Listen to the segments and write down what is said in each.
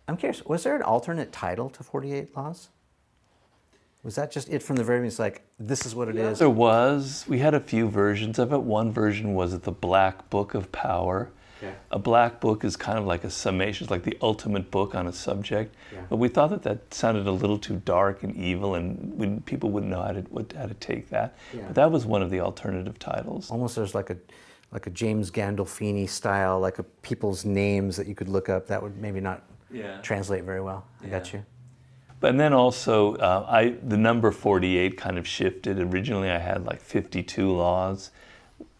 I'm curious, was there an alternate title to 48 Laws? Was that just it from the very beginning? It's like, this is what it is? There was. We had a few versions of it. One version was the Black Book of Power. Okay. A black book is kind of like a summation, it's like the ultimate book on a subject. Yeah. But we thought that that sounded a little too dark and evil, and people wouldn't know how to take that. Yeah. But that was one of the alternative titles. Almost there's like a James Gandolfini style, like a people's names that you could look up that would maybe not translate very well. I got you. But and then also, the number 48 kind of shifted. Originally I had like 52 laws.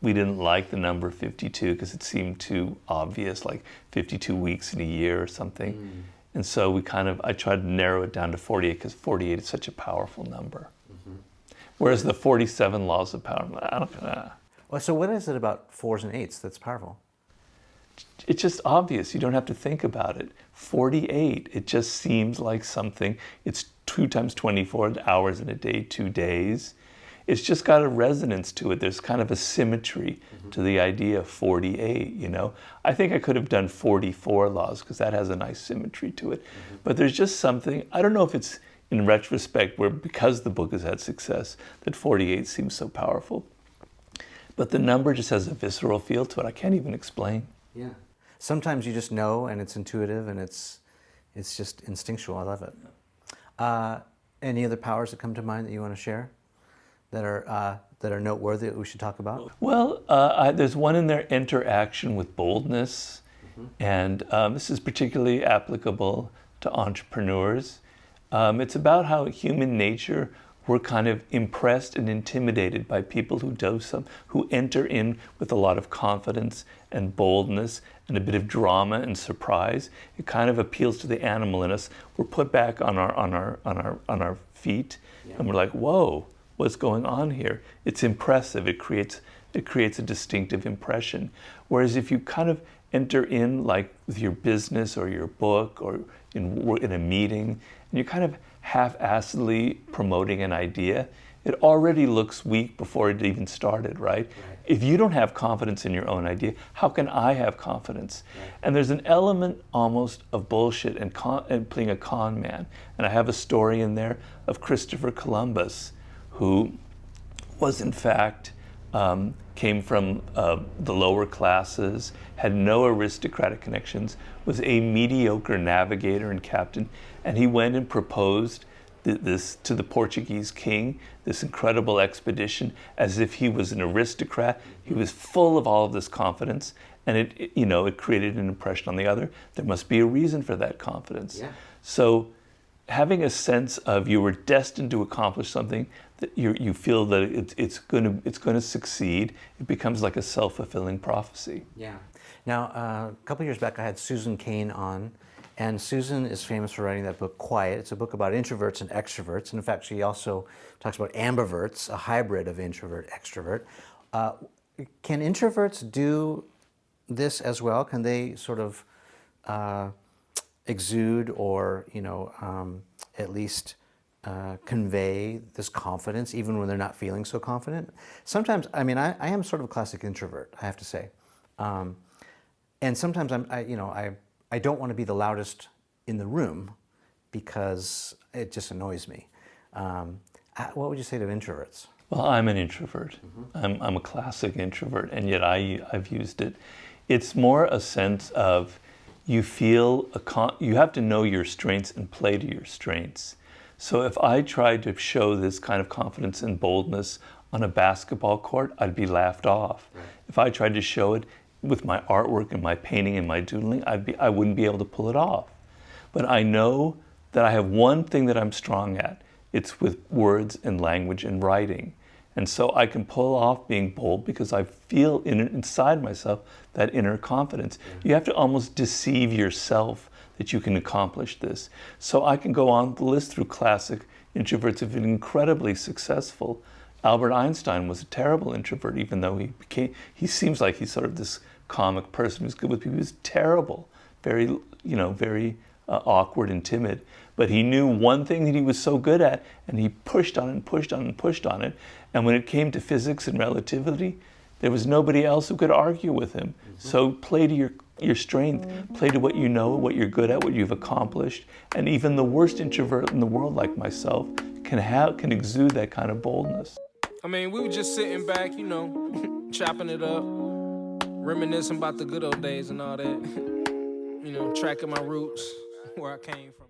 We didn't like the number 52 because it seemed too obvious, like 52 weeks in a year or something. And so I tried to narrow it down to 48 because 48 is such a powerful number. Whereas the 47 laws of power, I don't know. Well, so what is it about 4s and 8s that's powerful? It's just obvious. You don't have to think about it. 48, it just seems like something. It's 2 times 24 hours in a day, 2 days. It's just got a resonance to it. There's kind of a symmetry to the idea of 48, you know. I think I could have done 44 laws because that has a nice symmetry to it. But there's just something, I don't know if it's in retrospect where because the book has had success that 48 seems so powerful. But the number just has a visceral feel to it. I can't even explain. Yeah. Sometimes you just know and it's intuitive and it's just instinctual. I love it. Any other powers that come to mind that you want to share that are noteworthy that we should talk about? Well, there's one in there, interaction with boldness. And this is particularly applicable to entrepreneurs. It's about how human nature, we're kind of impressed and intimidated by people who enter in with a lot of confidence and boldness and a bit of drama and surprise. It kind of appeals to the animal in us. We're put back on our feet, and we're like, whoa, what's going on here? It's impressive. It creates a distinctive impression. Whereas if you kind of enter in like with your business or your book or in a meeting, and you're kind of half-assedly promoting an idea, it already looks weak before it even started, right? If you don't have confidence in your own idea, how can I have confidence? And there's an element almost of bullshit and playing a con man. And I have a story in there of Christopher Columbus, who was in fact, came from the lower classes, had no aristocratic connections, was a mediocre navigator and captain, and he went and proposed this to the Portuguese king, this incredible expedition, as if he was an aristocrat. He was full of all of this confidence, and it created an impression on the other. There must be a reason for that confidence. Yeah. So having a sense of you were destined to accomplish something, that you feel that it's going to succeed, it becomes like a self-fulfilling prophecy. Yeah. Now, a couple years back, I had Susan Cain on, and Susan is famous for writing that book, Quiet. It's a book about introverts and extroverts, and in fact, she also talks about ambiverts, a hybrid of introvert-extrovert. Can introverts do this as well? Can they sort of exude or, at least convey this confidence even when they're not feeling so confident? Sometimes, I am sort of a classic introvert, I have to say. And sometimes I don't want to be the loudest in the room because it just annoys me. What would you say to introverts? Well, I'm an introvert. I'm a classic introvert, and yet I've used it. It's more a sense of you have to know your strengths and play to your strengths. So if I tried to show this kind of confidence and boldness on a basketball court, I'd be laughed off. Right. If I tried to show it with my artwork and my painting and my doodling, I wouldn't be able to pull it off. But I know that I have one thing that I'm strong at. It's with words and language and writing. And so I can pull off being bold because I feel inside myself that inner confidence. You have to almost deceive yourself that you can accomplish this. So I can go on the list through classic introverts who've been incredibly successful. Albert Einstein was a terrible introvert, even though he seems like he's sort of this comic person who's good with people. He was terrible, very awkward and timid. But he knew one thing that he was so good at, and he pushed on it and pushed on it and pushed on it. And when it came to physics and relativity, there was nobody else who could argue with him. So play to your strength, play to what you know, what you're good at, what you've accomplished. And even the worst introvert in the world, like myself, can exude that kind of boldness. I mean, we were just sitting back, you know, chopping it up, reminiscing about the good old days and all that. You know, tracking my roots, where I came from.